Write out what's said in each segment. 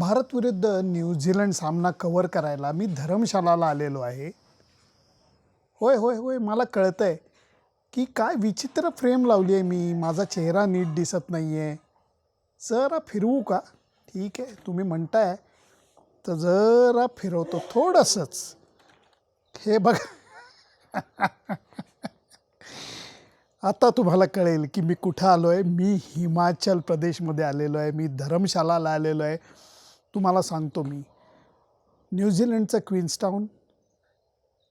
भारत विरुद्ध न्यूझीलंड सामना कव्हर करायला मी धर्मशालाला आलेलो आहे. होय, होय, होय. मला कळतंय, की काय विचित्र फ्रेम लावली आहे मी. माझा चेहरा नीट दिसत नाहीये. जरा फिरवू का? ठीक आहे, तुम्ही म्हणताय, तर जरा फिरवतो थोडंसंच. हे बघा. आता तुम्हाला कळेल, की मी कुठं आलोय. मी हिमाचल प्रदेशमध्ये आलेलो आहे. मी धर्मशालाला आलेलो आहे. तुम्हाला सांगतो मी. न्यूझीलंडचं क्वीन्सटाउन,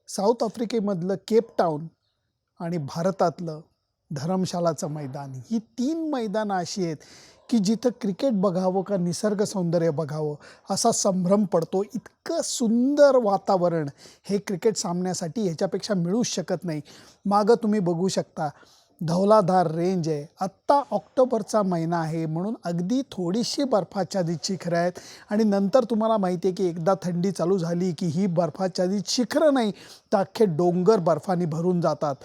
साऊथ आफ्रिकेमधलं केप टाऊन आणि भारतातलं धरमशालाचं मैदान, ही 3 मैदानं अशी आहेत की जिथं क्रिकेट बघावं का निसर्ग सौंदर्य बघावं असा संभ्रम पडतो. इतकं सुंदर वातावरण हे क्रिकेट सामन्यासाठी ह्याच्यापेक्षा मिळूच शकत नाही. मागं तुम्ही बघू शकता, धौलाधार रेंज आहे. आत्ता ऑक्टोबरचा महिना आहे म्हणून अगदी थोडीशी बर्फाच्छादित शिखरं आहेत आणि नंतर तुम्हाला माहिती आहे की एकदा थंडी चालू झाली की ही बर्फाच्छादित शिखरं नाही तर अख्खे डोंगर बर्फाने भरून जातात.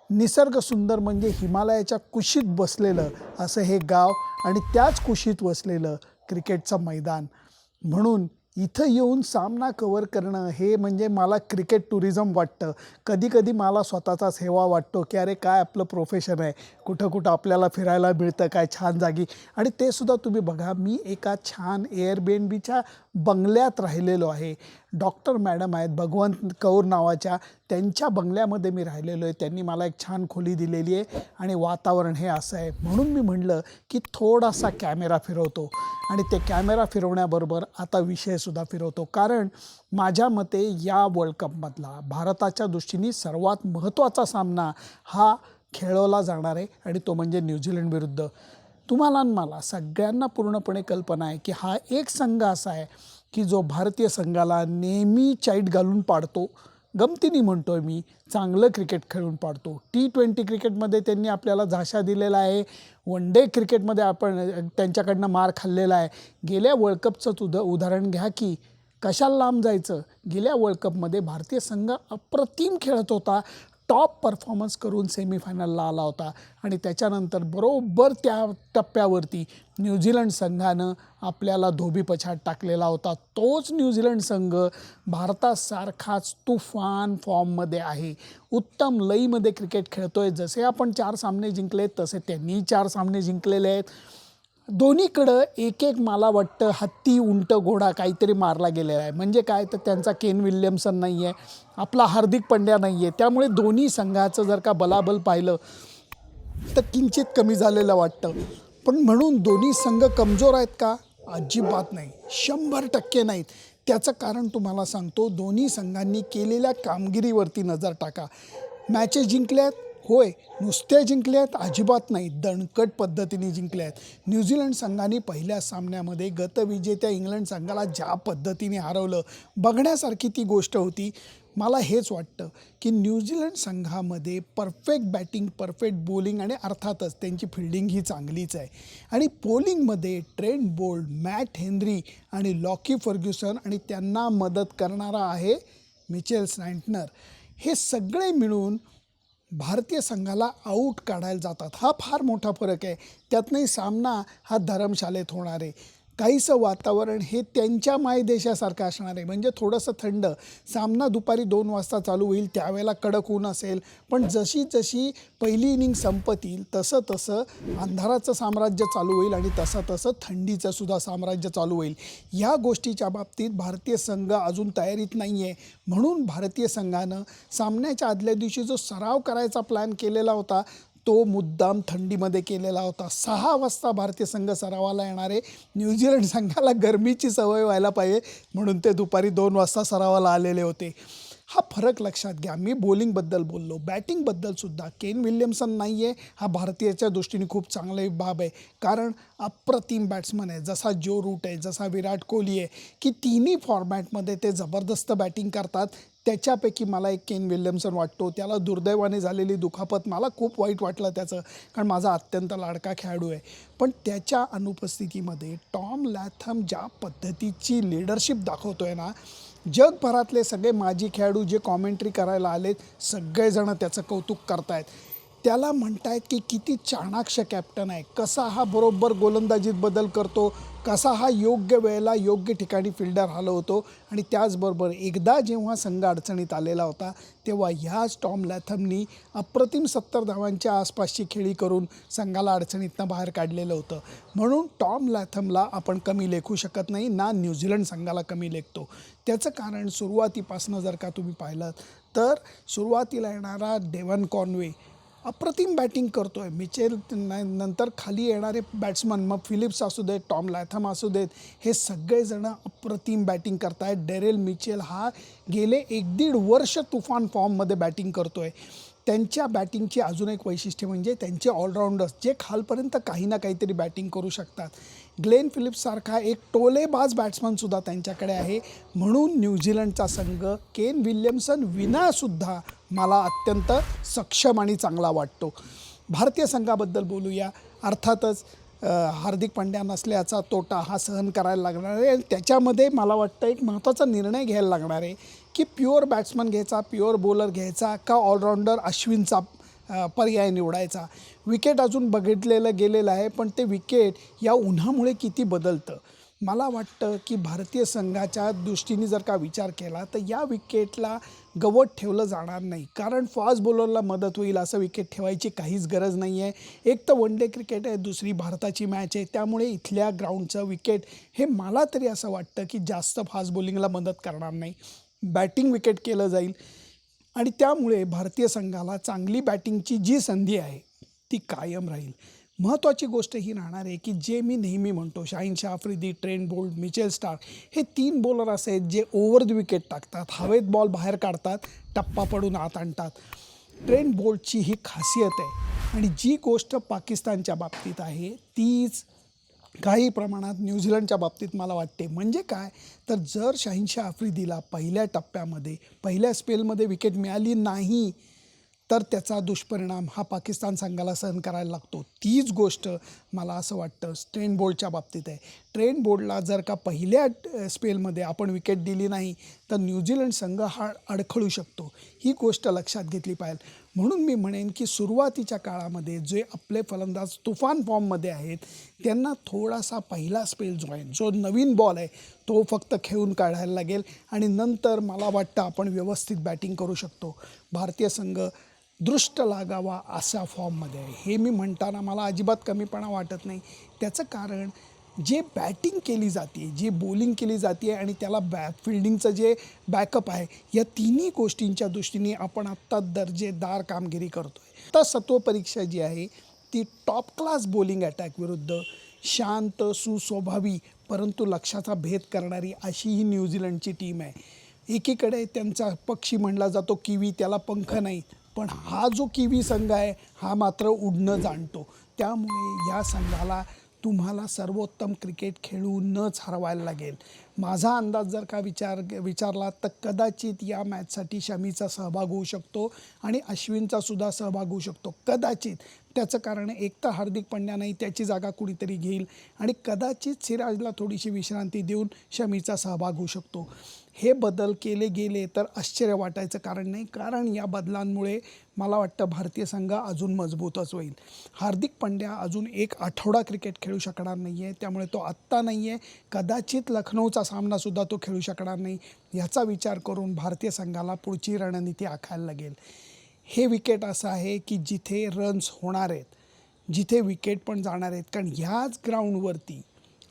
निसर्ग सुंदर म्हणजे हिमालयाच्या कुशीत बसलेलं असं हे गाव आणि त्याच कुशीत वसलेलं क्रिकेटचं मैदान. म्हणून इथं येऊन सामना कव्हर करणं हे म्हणजे मला क्रिकेट टुरिझम वाटतं. कधी-कधी मला स्वतःचाच हेवा वाटतो, की अरे काय आपलं प्रोफेशन आहे. कुठं-कुठं आपल्याला फिरायला मिळतं काय छान जागी. आणि ते सुद्धा तुम्ही बघा, मी एका छान एअरबीएनबीच्या बंगल्यात राहिलेलो आहे. डॉक्टर मॅडम आहेत भगवंत कौर नावाच्या, त्यांच्या बंगल्यामध्ये मी राहिलेलो आहे. त्यांनी मला एक छान खोली दिलेली आहे आणि वातावरण हे असं आहे. म्हणून मी म्हटलं, की थोडासा कॅमेरा फिरवतो आणि ते कॅमेरा फिरवण्याबरोबर आता विषयसुद्धा फिरवतो. कारण माझ्या मते या वर्ल्ड कपमधला भारताच्या दृष्टीने सर्वात महत्त्वाचा सामना हा खेळवला जाणार आहे आणि तो म्हणजे न्यूझीलंड विरुद्ध. तुम्हाला आणि मला सगळ्यांना पूर्णपणे कल्पना आहे, की हा एक संघ असा आहे, की जो भारतीय संघाला नेहमी चाईट घालून पाडतो. गमतीने म्हणतोय मी, चांगलं क्रिकेट खेळून पाडतो. T20 क्रिकेटमध्ये त्यांनी आपल्याला झाशा दिलेला आहे. वन डे क्रिकेटमध्ये आपण त्यांच्याकडनं मार खाल्लेला आहे. गेल्या वर्ल्ड कपचं उदाहरण घ्या की कशाला लांब जायचं. गेल्या वर्ल्ड कपमध्ये भारतीय संघ अप्रतिम खेळत होता. टॉप परफॉर्मन्स करून सेमीफायनलला आला होता आणि त्याच्यानंतर बरोबर त्या टप्प्यावरती न्यूझीलंड संघानं आपल्याला धोबीपछाड टाकलेला होता. तोच न्यूझीलंड संघ भारतासारखाच तुफान फॉर्ममध्ये आहे. उत्तम लईमध्ये क्रिकेट खेळतोय. जसे आपण 4 सामने जिंकलेत तसे त्यांनी 4 सामने जिंकलेले आहेत. दोन्हीकडं एक मला वाटतं हत्ती, उंट, घोडा काहीतरी मारला गेलेला आहे. म्हणजे काय, तर त्यांचा केन विल्यमसन नाही आहे, आपला हार्दिक पंड्या नाही आहे. त्यामुळे दोन्ही संघाचं जर का बलाबल पाहिलं तर किंचित कमी झालेलं वाटतं. पण म्हणून दोन्ही संघ कमजोर आहेत का? अजिबात नाही, 100% नाहीत. त्याचं कारण तुम्हाला सांगतो, दोन्ही संघांनी केलेल्या कामगिरीवरती नजर टाका. मॅचेस जिंकल्यात, होय. नुसत्या जिंकल्यात अजिबात नाही, दणकट पद्धतीने जिंकल्या आहेत. न्यूझीलंड संघाने पहिल्या सामन्यामध्ये गतविजेत्या इंग्लंड संघाला ज्या पद्धतीने हरवलं, बघण्यासारखी ती गोष्ट होती. मला हेच वाटतं, की न्यूझीलंड संघामध्ये परफेक्ट बॅटिंग, परफेक्ट बॉलिंग आणि अर्थातच त्यांची फिल्डिंग ही चांगलीच आहे. आणि बॉलिंगमध्ये ट्रेंट बोल्ट, मॅट हेनरी आणि लॉकी फर्ग्युसन आणि त्यांना मदत करणारा आहे मिचेल स्नॅटनर. हे सगळे मिळून भारतीय संघाला आऊट काढायला जातात. हा फार मोठा फरक आहे. त्यातनंही सामना हा धरमशालेत होणार आहे. काहीसं वातावरण हे त्यांच्या मायदेशासारखं असणार आहे. म्हणजे थोडंसं थंड. सामना दुपारी 2 वाजता चालू होईल, त्यावेळेला कडक ऊन असेल. पण जशी जशी पहिली इनिंग संपत येईल तसं तसं अंधाराचं साम्राज्य चालू होईल आणि तसं तसं थंडीचं सुद्धा साम्राज्य चालू होईल. ह्या गोष्टीच्या बाबतीत भारतीय संघ अजून तयारीत नाही आहे. म्हणून भारतीय संघानं सामन्याच्या आदल्या दिवशी जो सराव करायचा प्लॅन केलेला होता तो मुद्दाम थंडीमध्ये केलेला होता. 6 वाजता भारतीय संघ सरावाला येणार आहे. न्यूझीलंड संघाला गरमीची सवय व्हायला पाहिजे म्हणून ते दुपारी 2 वाजता सरावाला आलेले होते. हा फरक लक्षात घ्या. मी बॉलिंगबद्दल बोललो, बॅटिंगबद्दलसुद्धा केन विल्यमसन नाही आहे. हा भारतीयाच्या दृष्टीने खूप चांगली बाब आहे. कारण अप्रतिम बॅट्समन आहे. जसा जो रूट आहे, जसा विराट कोहली आहे, की तिन्ही फॉर्मॅटमध्ये ते जबरदस्त बॅटिंग करतात. त्याच्यापैकी मला एक केन विल्यमसन वाटतो. त्याला दुर्दैवाने झालेली दुखापत मला खूप वाईट वाटलं त्याचं, कारण माझा अत्यंत लाडका खेळाडू आहे. पण त्याच्या अनुपस्थितीमध्ये टॉम लॅथम ज्या पद्धतीची लीडरशिप दाखवतोय ना, जगभरातले सगळे माजी खेळाडू जे कॉमेंट्री करायला आलेत सगळेजण त्याचं कौतुक करतायत. त्याला म्हणतायत की किती चाणाक्ष कॅप्टन आहे, कसा हा बरोबर गोलंदाजीत बदल करतो, कसा हा योग्य वेळेला योग्य ठिकाणी फिल्डर हलवतो. आणि त्याचबरोबर एकदा जेव्हा संघ अडचणीत आलेला होता तेव्हा ह्याच टॉम लॅथमनी अप्रतिम 70 धावांच्या आसपासची खेळी करून संघाला अडचणीतनं बाहेर काढलेलं होतं. म्हणून टॉम लॅथमला आपण कमी लेखू शकत नाही, ना न्यूझीलंड संघाला कमी लेखतो. त्याचं कारण सुरुवातीपासून जर का तुम्ही पाहिलं तर सुरुवातीला येणारा डेव्हन कॉनवे अप्रतिम बॅटिंग करतो आहे. मिचेल नंतर खाली येणारे बॅट्समन, मग फिलिप्स असू देत, टॉम लॅथम असू देत, हे सगळेजणं अप्रतिम बॅटिंग करत आहेत. डेरेल मिचेल हा गेले 1-1.5 वर्ष तुफान फॉर्ममध्ये बॅटिंग करतो आहे. त्यांच्या बॅटिंगची अजून एक वैशिष्ट्य म्हणजे त्यांचे ऑलराऊंडर्स जे खालपर्यंत काही ना काहीतरी बॅटिंग करू शकतात. ग्लेन फिलिप्ससारखा एक टोलेबाज बॅट्समनसुद्धा त्यांच्याकडे आहे. म्हणून न्यूझीलंडचा संघ केन विल्यमसन विनासुद्धा मला अत्यंत सक्षम आणि चांगला वाटतो. भारतीय संघाबद्दल बोलूया. अर्थातच हार्दिक पांड्या नसल्याचा तोटा हा सहन करायला लागणार आहे. त्याच्यामध्ये मला वाटतं एक महत्त्वाचा निर्णय घ्यायला लागणार आहे की प्युअर बॅट्समन घ्यायचा, प्युअर बॉलर घ्यायचा का ऑलराऊंडर अश्विनचा पर्याय निवडायचा. विकेट अजून बघितलेलं गेलेलं आहे, पण ते विकेट या उन्हामुळे किती बदलतं. मला वाटतं की भारतीय संघाच्या दृष्टीने जर का विचार केला तर या विकेटला गवत ठेवलं जाणार नाही, कारण फास्ट बॉलरला मदत होईल असं विकेट ठेवायची काहीच गरज नाही आहे. एक तर वन डे क्रिकेट आहे, दुसरी भारताची मॅच आहे, त्यामुळे इथल्या ग्राउंडचं विकेट हे मला तरी असं वाटतं की जास्त फास्ट बॉलिंगला मदत करणार नाही, बॅटिंग विकेट केलं जाईल. आणि त्यामुळे भारतीय संघाला चांगली बॅटिंगची जी संधी आहे ती कायम राहील. महत्त्वाची गोष्ट ही राहणार आहे की जे मी नेहमी म्हणतो, Shaheen Shah Afridi, Trent Boult, Mitchell Starc हे 3 बॉलर असे आहेत जे ओव्हर द विकेट टाकतात, हवेत बॉल बाहेर काढतात, टप्पा पडून आत आणतात. ट्रेंट बोल्टची ही खासियत आहे. आणि जी गोष्ट पाकिस्तानच्या बाबतीत आहे तीच काही प्रमाणात न्यूझीलंडच्या बाबतीत मला वाटते. म्हणजे काय तर जर शाहीन शाह आफ्रिदीला पहिल्या टप्प्यामध्ये पहिल्या स्पेलमध्ये विकेट मिळाली नाही तर त्याचा दुष्परिणाम हा पाकिस्तान संघाला सहन करायला लागतो. तीच गोष्ट मला असं वाटतं ट्रेंट बोल्टच्या बाबतीत आहे. ट्रेंट बोल्टला जर का पहिल्या स्पेलमध्ये आपण विकेट दिली नाही तर न्यूझीलंड संघ हा अडखळू शकतो. ही गोष्ट लक्षात घेतली पाहिजे. म्हणून मी म्हणेन की सुरुवातीच्या काळामध्ये जे आपले फलंदाज तुफान फॉर्ममध्ये आहेत त्यांना थोडासा पहिला स्पेल जो नवीन बॉल आहे तो फक्त खेळून काढायला लागेल आणि नंतर मला वाटतं आपण व्यवस्थित बॅटिंग करू शकतो. भारतीय संघ दृष्ट लागावा अशा फॉर्ममध्ये आहे. हे मी म्हणताना मला अजिबात कमीपणा वाटत नाही. त्याचं कारण जे बॅटिंग केली जाते, जी बॉलिंग केली जाते आणि त्याला फिल्डिंगचं जे बॅकअप आहे, या तिन्ही गोष्टींच्या दृष्टीने आपण आत्ता दर्जेदार कामगिरी करतो आहे. आता सत्वपरीक्षा जी आहे ती टॉप क्लास बॉलिंग अटॅक विरुद्ध शांत, सुस्वभावी परंतु लक्षाचा भेद करणारी अशी ही न्यूझीलंडची टीम आहे. एकीकडे त्यांचा पक्षी म्हणला जातो किवी, त्याला पंख नाही, पण हा जो किवी संघ आहे हा मात्र उडणं जाणतो. त्यामुळे या संघाला तुम्हाला सर्वोत्तम क्रिकेट खेळूनच हरवायला लागेल. माझा अंदाज जर का विचारला तर कदाचित या मॅचसाठी शमीचा सहभाग होऊ शकतो आणि अश्विनचा सुद्धा सहभाग होऊ शकतो, कदाचित. त्याचं कारण एक तर हार्दिक पांड्या नाही, त्याची जागा कुणीतरी घेईल आणि कदाचित सिराजला थोडीशी विश्रांती देऊन शमीचा सहभाग होऊ शकतो. हे बदल केले गेले तर आश्चर्य वाटायचं कारण नाही, कारण या बदलांमुळे मला वाटतं भारतीय संघ अजून मजबूतच होईल. हार्दिक पांड्या अजून 1 आठवडा क्रिकेट खेळू शकणार नाही आहे, त्यामुळे तो आत्ता नाही आहे. कदाचित लखनौचा सामनासुद्धा तो खेळू शकणार नाही. याचा विचार करून भारतीय संघाला पुढची रणनीती आखायला लागेल. हे विकेट असं आहे की जिथे रन्स होणार आहेत, जिथे विकेट पण जाणार आहेत, कारण ह्याच ग्राउंडवरती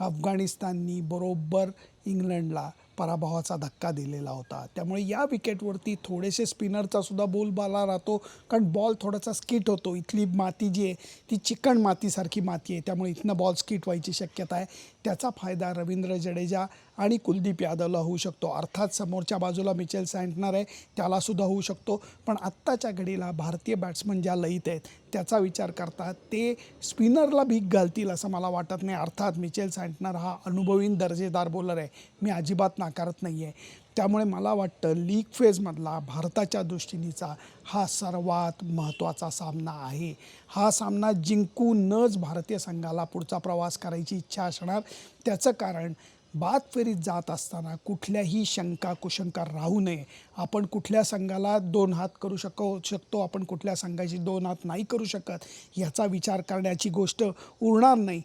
अफगाणिस्ताननी बरोबर इंग्लंडला पराभवाचा धक्का दिलेला होता. त्यामुळे या विकेटवरती थोडेसे स्पिनरचासुद्धा बोलबाला राहतो, कारण बॉल थोडासा स्किट होतो. इथली माती जी आहे ती चिकण मातीसारखी माती आहे, त्यामुळे इथनं बॉल स्किट व्हायची शक्यता आहे. त्याचा फायदा रवींद्र जडेजा आणि कुलदीप यादवला होऊ शकतो. अर्थात समोरच्या बाजूला मिचेल सँटनर आहे, त्यालासुद्धा होऊ शकतो. पण आत्ताच्या घडीला भारतीय बॅट्समन ज्या लयीत आहेत त्याचा विचार करतात ते स्पिनरला भीक घालतील असं मला वाटत नाही. अर्थात मिचेल सँटनर हा अनुभवीन दर्जेदार बॉलर आहे, मी अजिबात नाकारत नाही आहे. त्यामुळे मला वाटतं लीग फेजमधला भारताच्या दृष्टीनेचा हा सर्वात महत्त्वाचा सामना आहे. हा सामना जिंकूनच भारतीय संघाला पुढचा प्रवास करायची इच्छा असणार. त्याचं कारण बाद फेरीत जात असताना कुठल्याही शंका कुशंका राहू नये. आपण कुठल्या संघाला 2 हात करू शकतो, आपण कुठल्या संघाची 2 हात नाही करू शकत, याचा विचार करण्याची गोष्ट उरणार नाही.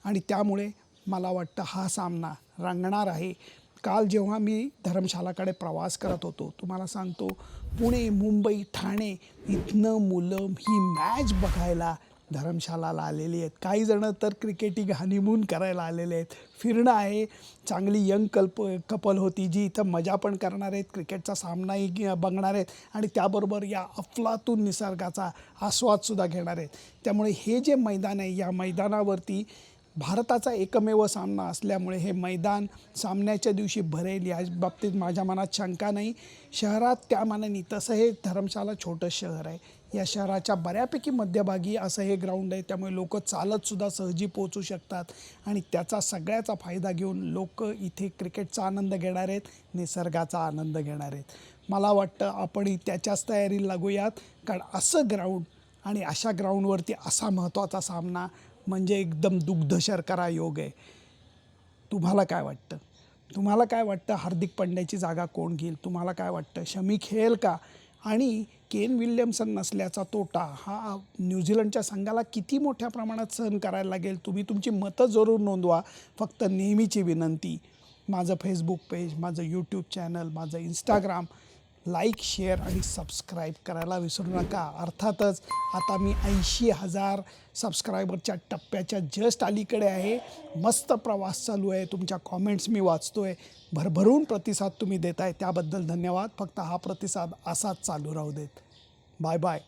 आणि त्यामुळे मला वाटतं हा सामना रंगणार आहे. काल जेव्हा मी धर्मशालाकडे प्रवास करत होतो, तुम्हाला सांगतो पुणे, मुंबई, ठाणे इथनं मुलं ही मॅच बघायला धर्मशालाला आलेली आहेत. काही जणं तर क्रिकेटिंग हनीमून करायला आलेले आहेत. फिरणं आहे, चांगली यंग कपल होती जी इथं मजा पण करणार आहेत, क्रिकेटचा सामनाही बघणार आहेत आणि त्याबरोबर या अफलातून निसर्गाचा आस्वादसुद्धा घेणार आहेत. त्यामुळे हे जे मैदान आहे, या मैदानावरती भारताचा एकमेव सामना असल्यामुळे हे मैदान सामन्याच्या दिवशी भरेल या बाबतीत माझ्या मनात शंका नाही. शहरात त्या मानाने तसं हे धर्मशाला छोटं शहर आहे. या शहराच्या बऱ्यापैकी मध्यभागी असं हे ग्राउंड आहे, त्यामुळे लोक चालतसुद्धा सहजी पोहोचू शकतात आणि त्याचा सगळ्याचा फायदा घेऊन लोक इथे क्रिकेटचा आनंद घेणार आहेत, निसर्गाचा आनंद घेणार आहेत. मला वाटतं आपणही त्याच्याच तयारीला लागूयात, कारण असं ग्राउंड आणि अशा ग्राउंडवरती असा महत्त्वाचा सामना म्हणजे एकदम दुग्धशर्करा योग आहे. तुम्हाला काय वाटतं? तुम्हाला काय वाटतं हार्दिक पंड्याची जागा कोण घेईल? तुम्हाला काय वाटतं शमी खेळेल का? आणि केन विल्यमसन नसल्याचा तोटा हा न्यूझीलंडच्या संघाला किती मोठ्या प्रमाणात सहन करायला लागेल? तुम्ही तुमची मतं जरूर नोंदवा. फक्त नेहमीची विनंती, माझं फेसबुक पेज, माझं यूट्यूब चॅनल, माझं इंस्टाग्राम लाईक, शेअर आणि सबस्क्राईब करायला विसरू नका. अर्थातच आता मी 80,000 सबस्क्रायबरच्या टप्प्याच्या जस्ट अलीकडे आहे. मस्त प्रवास चालू आहे. तुमच्या कॉमेंट्स मी वाचतो आहे. भरभरून प्रतिसाद तुम्ही देताय त्याबद्दल धन्यवाद. फक्त हा प्रतिसाद असाच चालू राहू देत. Bye bye.